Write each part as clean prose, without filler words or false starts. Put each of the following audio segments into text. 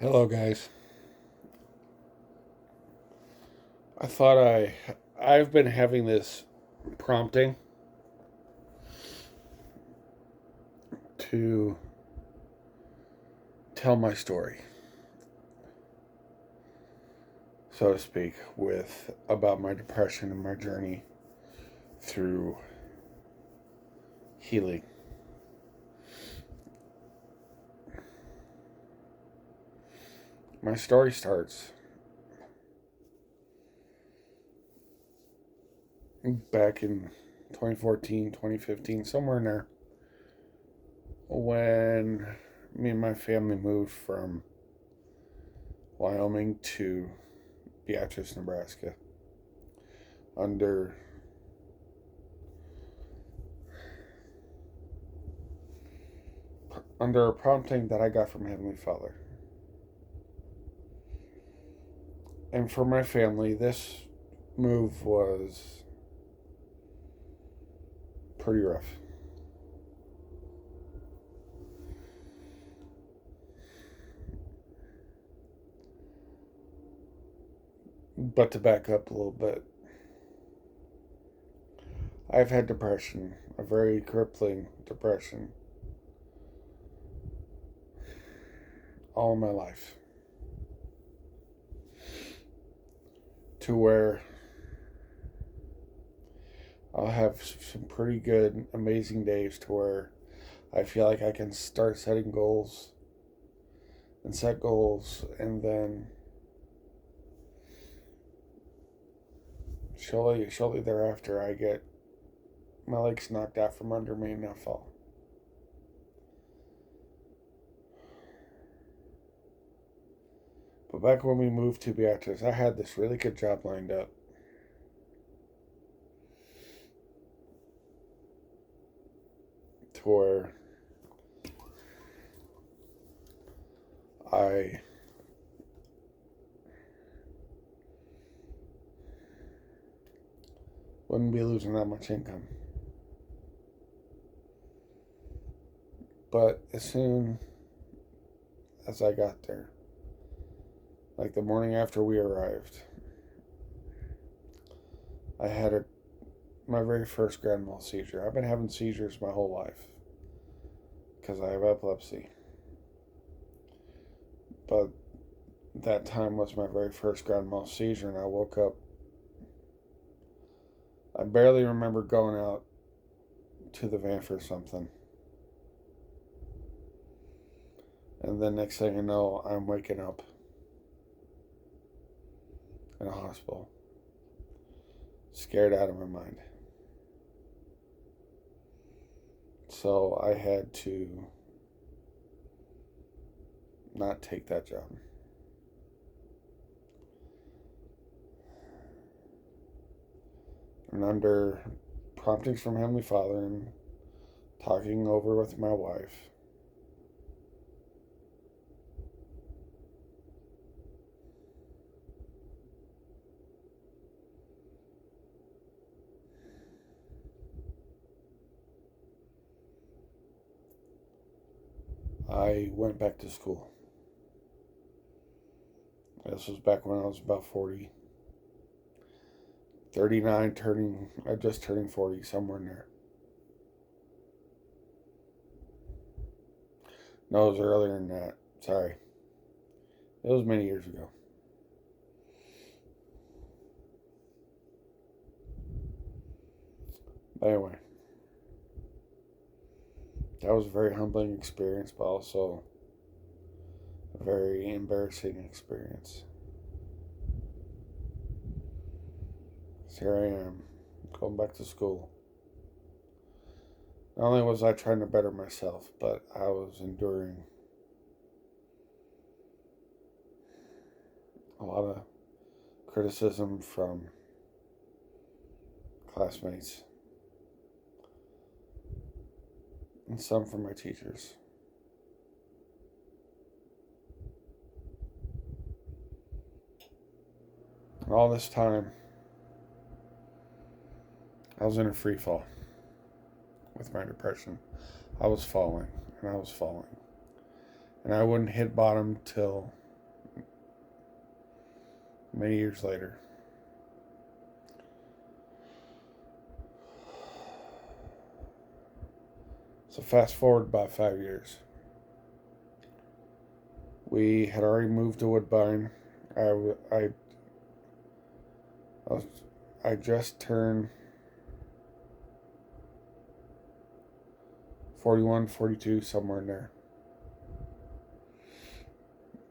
Hello, guys. I thought I've been having this prompting to tell my story, so to speak, with about my depression and my journey through healing. My story starts back in 2014, 2015, somewhere in there, when me and my family moved from Wyoming to Beatrice, Nebraska, under under a prompting that I got from Heavenly Father. And for my family, this move was pretty rough. But to back up a little bit, I've had depression, a very crippling depression, all my life. To where I'll have some pretty good, amazing days to where I feel like I can start setting goals and set goals, and then shortly thereafter, I get my legs knocked out from under me and I fall. But back when we moved to Beatrice, I had this really good job lined up. To where I wouldn't be losing that much income. But as soon as I got there, like the morning after we arrived, I had my very first grand mal seizure. I've been having seizures my whole life because I have epilepsy. But that time was my very first grand mal seizure, and I woke up. I barely remember going out to the van for something. And then next thing you know, I'm waking up in a hospital, scared out of my mind. So I had to not take that job. And under promptings from Heavenly Father and talking over with my wife, I went back to school. This was back when I was about 40. 39, just turning 40, somewhere in there. No, it was earlier than that. Sorry. It was many years ago. But anyway, that was a very humbling experience, but also a very embarrassing experience. So here I am, going back to school. Not only was I trying to better myself, but I was enduring a lot of criticism from classmates and some from my teachers. And all this time, I was in a free fall with my depression. I was falling and I was falling. And I wouldn't hit bottom till many years later. So fast forward about 5 years. We had already moved to Woodbine. I, was, I just turned 41, 42, somewhere in there.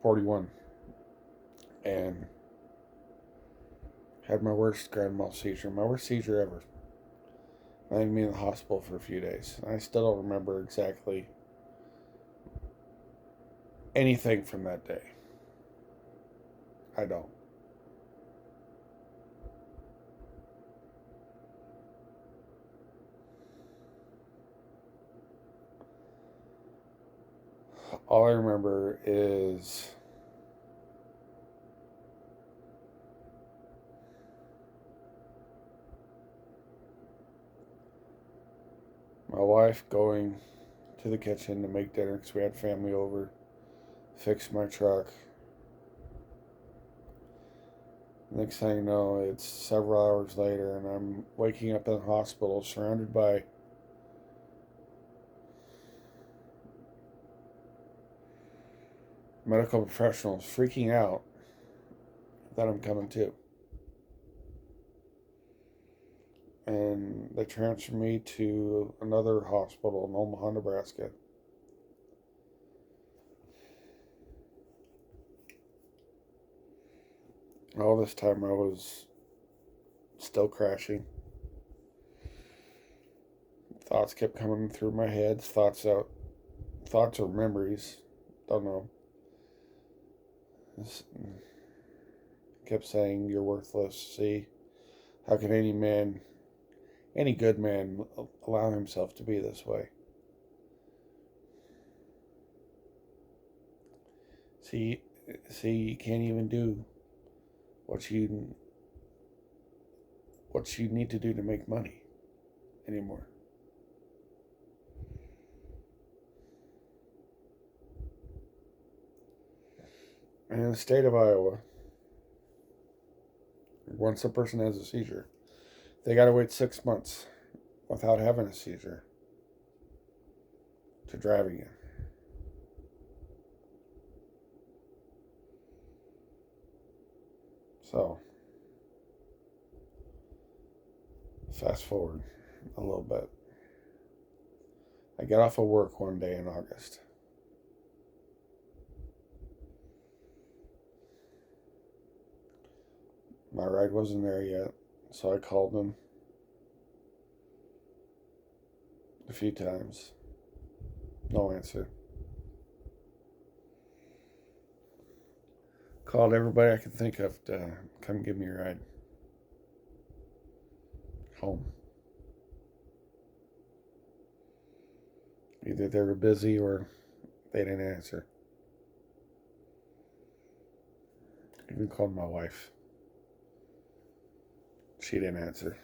41. And had my worst grand mal seizure. My worst seizure ever. I had me in the hospital for a few days. I still don't remember exactly anything from that day. I don't. All I remember is my wife going to the kitchen to make dinner because we had family over, fix my truck. Next thing you know, it's several hours later, and I'm waking up in the hospital surrounded by medical professionals freaking out that I'm coming to. And they transferred me to another hospital in Omaha, Nebraska. All this time I was still crashing. Thoughts kept coming through my head. Thoughts or memories. Don't know. Just kept saying, "You're worthless." See, how can any good man, allow himself to be this way? See, you can't even do what you need to do to make money anymore. And in the state of Iowa, once a person has a seizure, they got to wait 6 months without having a seizure to drive again. So, fast forward a little bit. I got off of work one day in August. My ride wasn't there yet, so I called them a few times. No answer. Called everybody I could think of to come give me a ride home. Either they were busy or they didn't answer. Even called my wife. She didn't answer.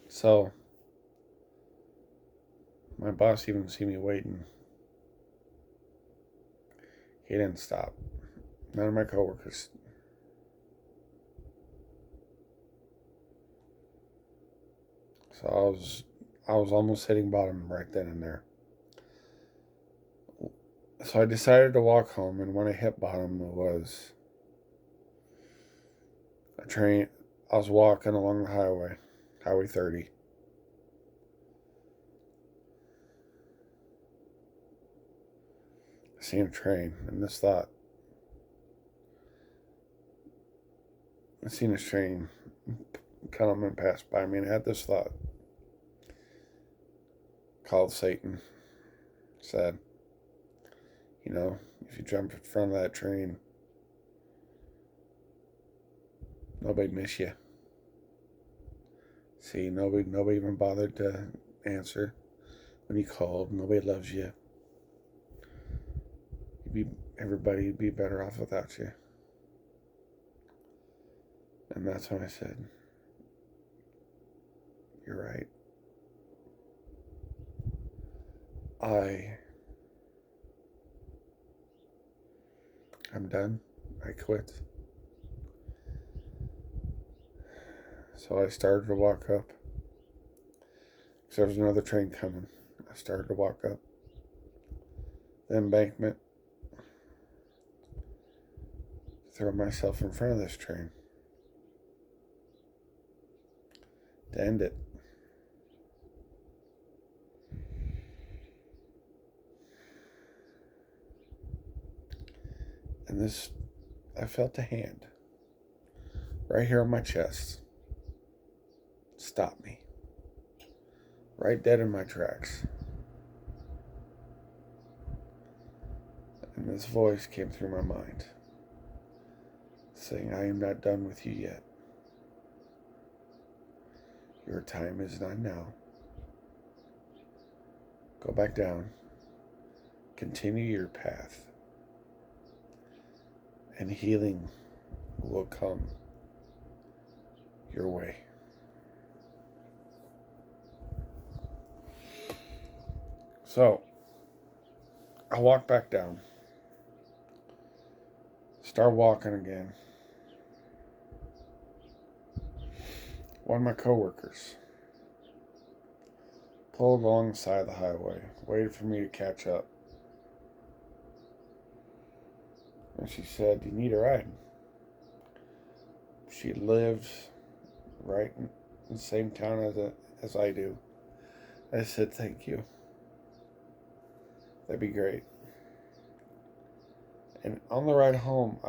So, my boss even see me waiting. He didn't stop. None of my coworkers. So I was almost hitting bottom right then and there. So I decided to walk home, and when I hit bottom, it was a train. I was walking along the Highway 30. I seen a train, and this thought, I seen a train come and pass by me, and I had this thought. Called Satan. Said, if you jump in front of that train, nobody'd miss you. See, nobody even bothered to answer when you called. Nobody loves you. Everybody would be better off without you. And that's when I said, "You're right. I I'm done. I quit. So I started to walk up. Because there was another train coming. I started to walk up the embankment, throw myself in front of this train to end it. And I felt a hand right here on my chest stop me, right dead in my tracks. And this voice came through my mind, saying, I am not done with you yet. Your time is not now. Go back down. Continue your path. And healing will come your way. So, I walk back down. Start walking again. One of my coworkers pulled alongside the highway, waited for me to catch up. And she said, "You need a ride?" She lived right in the same town as I do. I said, "Thank you. That'd be great." And on the ride home,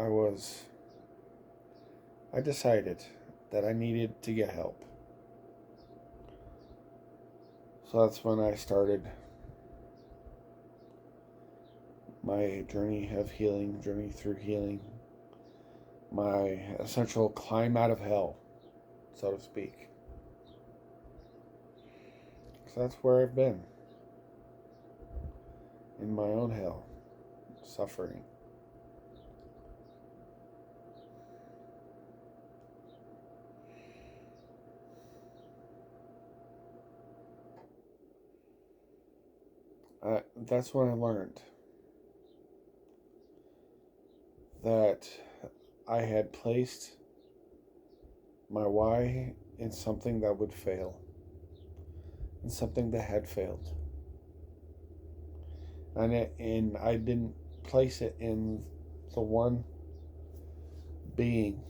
I decided that I needed to get help. So that's when I started my journey of healing, journey through healing, my essential climb out of hell, so to speak. So that's where I've been, in my own hell, suffering. That's when I learned that I had placed my why in something that would fail, in something that had failed. And I didn't place it in the one being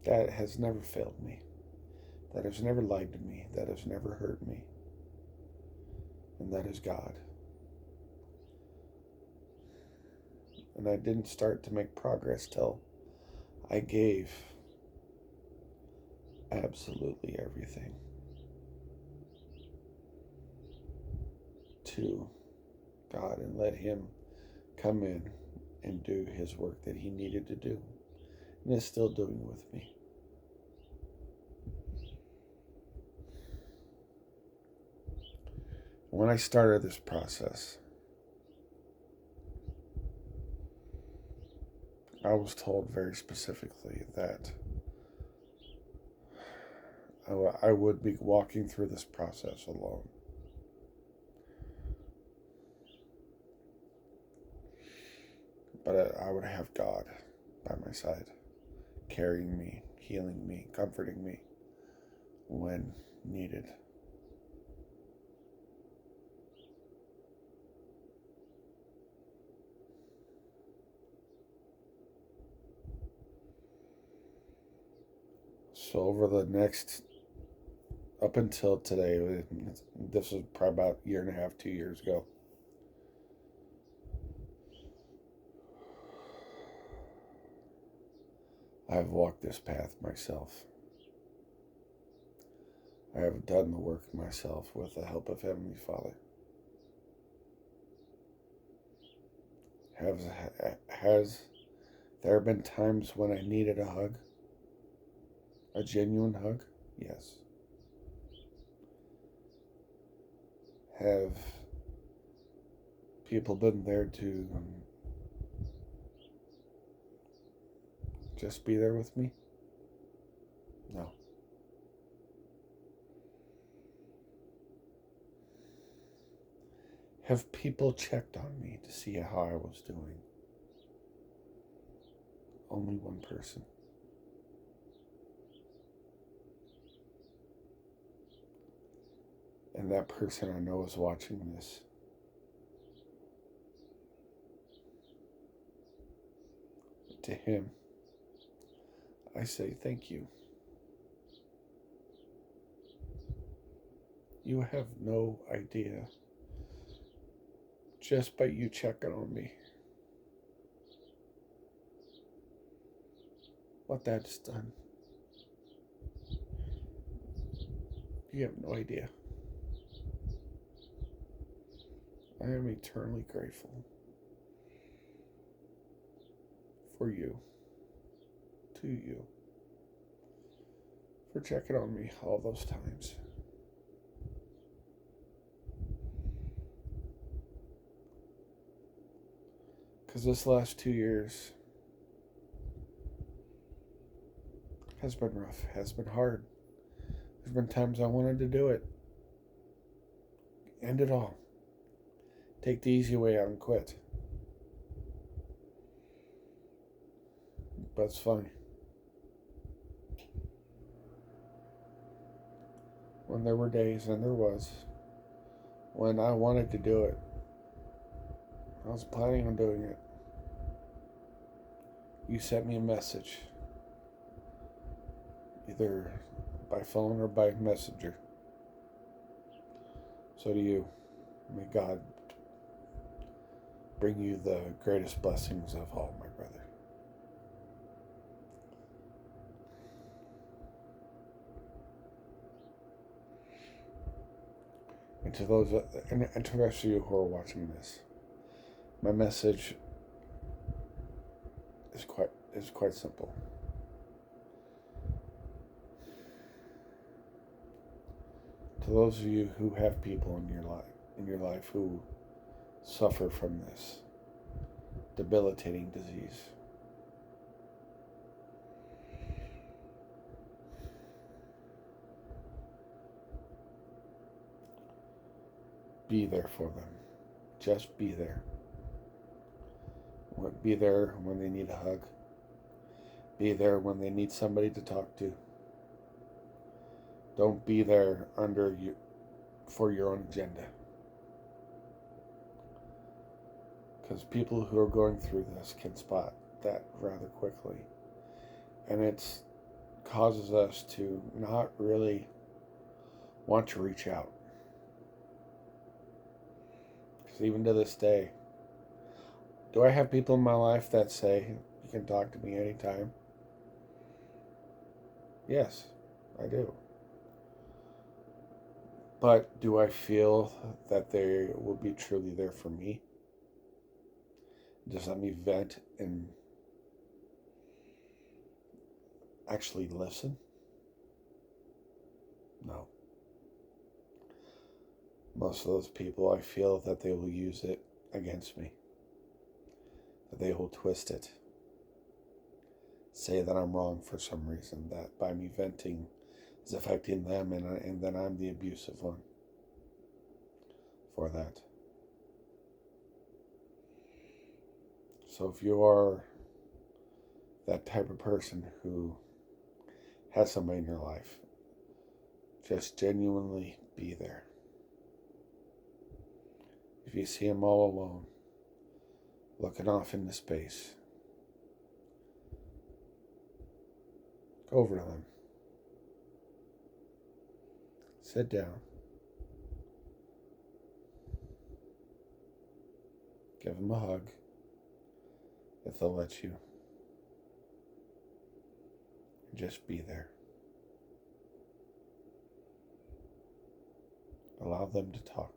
that has never failed me, that has never lied to me, that has never hurt me, and that is God. And I didn't start to make progress till I gave absolutely everything to God and let Him come in and do His work that He needed to do, and is still doing with me. When I started this process, I was told very specifically that I would be walking through this process alone. But I would have God by my side, carrying me, healing me, comforting me when needed. So over the next, up until today, this was probably about a year and a half, 2 years ago, I've walked this path myself. I have done the work myself with the help of Heavenly Father. Has there been times when I needed a hug? A genuine hug? Yes. Have people been there to just be there with me? No. Have people checked on me to see how I was doing? Only one person. And that person I know is watching this. To him, I say thank you. You have no idea, just by you checking on me, what that's done. You have no idea. I am eternally grateful for you, to you, for checking on me all those times. Because this last 2 years has been rough, has been hard. There's been times I wanted to do it. End it all. Take the easy way out and quit. But it's funny. When there were days, and there was, when I wanted to do it, I was planning on doing it. You sent me a message, either by phone or by messenger. So do you. May God bring you the greatest blessings of all, my brother. And to those, and to the rest of you who are watching this, my message is quite simple. To those of you who have people in your life who suffer from this debilitating disease, be there for them. Just be there. Be there when they need a hug. Be there when they need somebody to talk to. Don't be there for your own agenda. Because people who are going through this can spot that rather quickly. And it causes us to not really want to reach out. Because even to this day, do I have people in my life that say, you can talk to me anytime? Yes, I do. But do I feel that they will be truly there for me? Just let me vent and actually listen? No. Most of those people, I feel that they will use it against me. That they will twist it. Say that I'm wrong for some reason. That by me venting is affecting them, and then I'm the abusive one for that. So if you are that type of person who has somebody in your life, just genuinely be there. If you see them all alone, looking off into space, go over to them. Sit down. Give them a hug, if they'll let you. Just be there. Allow them to talk.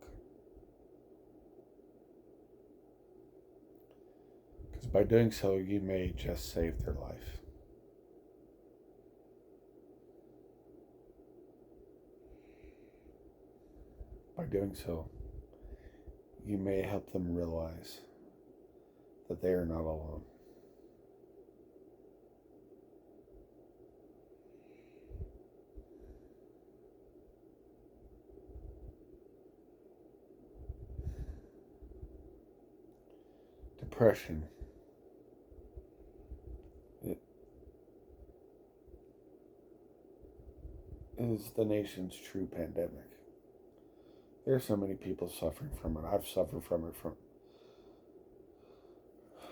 Because by doing so, you may just save their life. By doing so, you may help them realize that they are not alone. depression is the nation's true pandemic. There are so many people suffering from it. I've suffered from it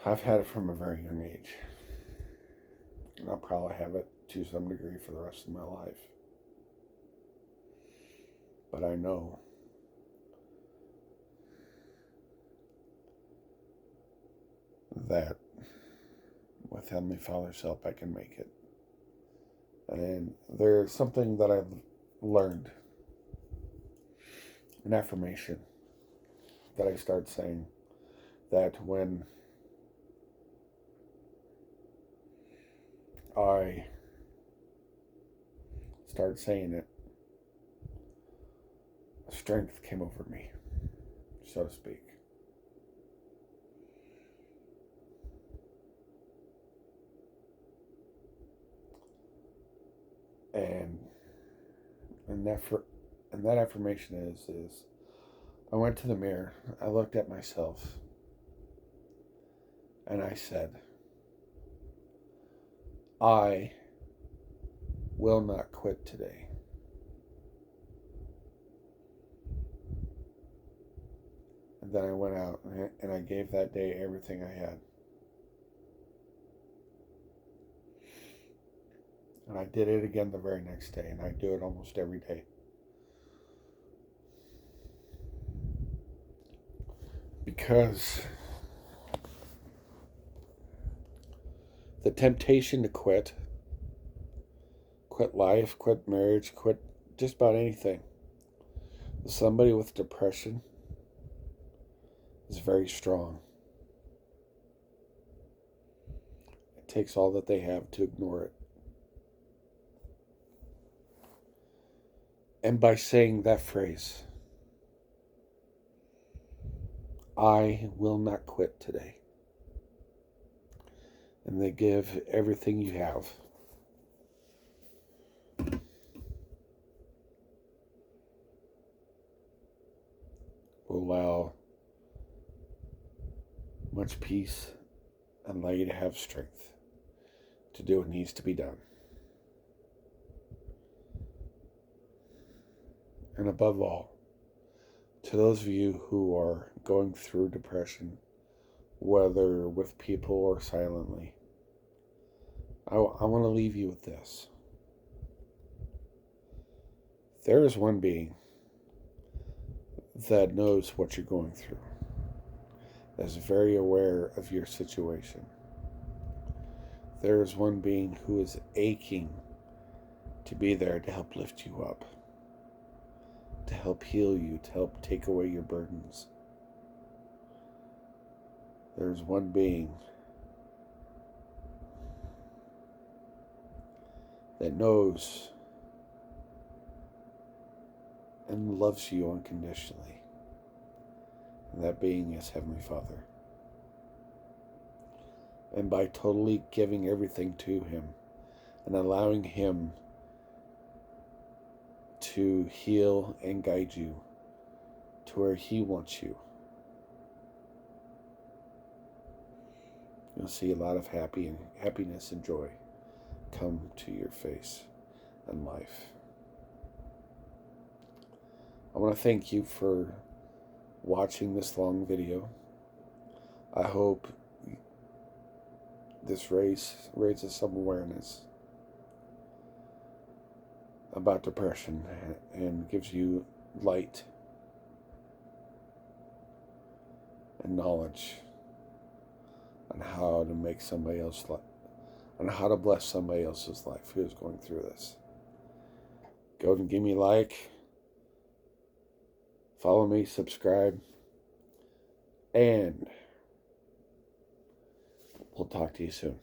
I've had it from a very young age. And I'll probably have it to some degree for the rest of my life. But I know that with Heavenly Father's help, I can make it. And there's something that I've learned, an affirmation that I start saying, that when I started saying it, strength came over me, so to speak. And that affirmation is I went to the mirror, I looked at myself, and I said, I will not quit today. And then I went out and I gave that day everything I had. And I did it again the very next day, and I do it almost every day. Because the temptation to quit life, quit marriage, quit just about anything, somebody with depression is very strong. It takes all that they have to ignore it. And by saying that phrase, I will not quit today, and they give everything you have, will allow much peace and allow you to have strength to do what needs to be done. And above all, to those of you who are going through depression, whether with people or silently, I want to leave you with this. There is one being that knows what you're going through, that is very aware of your situation. There is one being who is aching to be there to help lift you up, to help heal you, to help take away your burdens. There's one being that knows and loves you unconditionally. And that being is Heavenly Father. And by totally giving everything to Him and allowing Him to heal and guide you to where He wants you, you'll see a lot of happiness and joy come to your face and life. I want to thank you for watching this long video. I hope this raises some awareness about depression and gives you light and knowledge on how to make somebody else on how to bless somebody else's life who is going through this. Go and give me a like, follow me, subscribe, and we'll talk to you soon.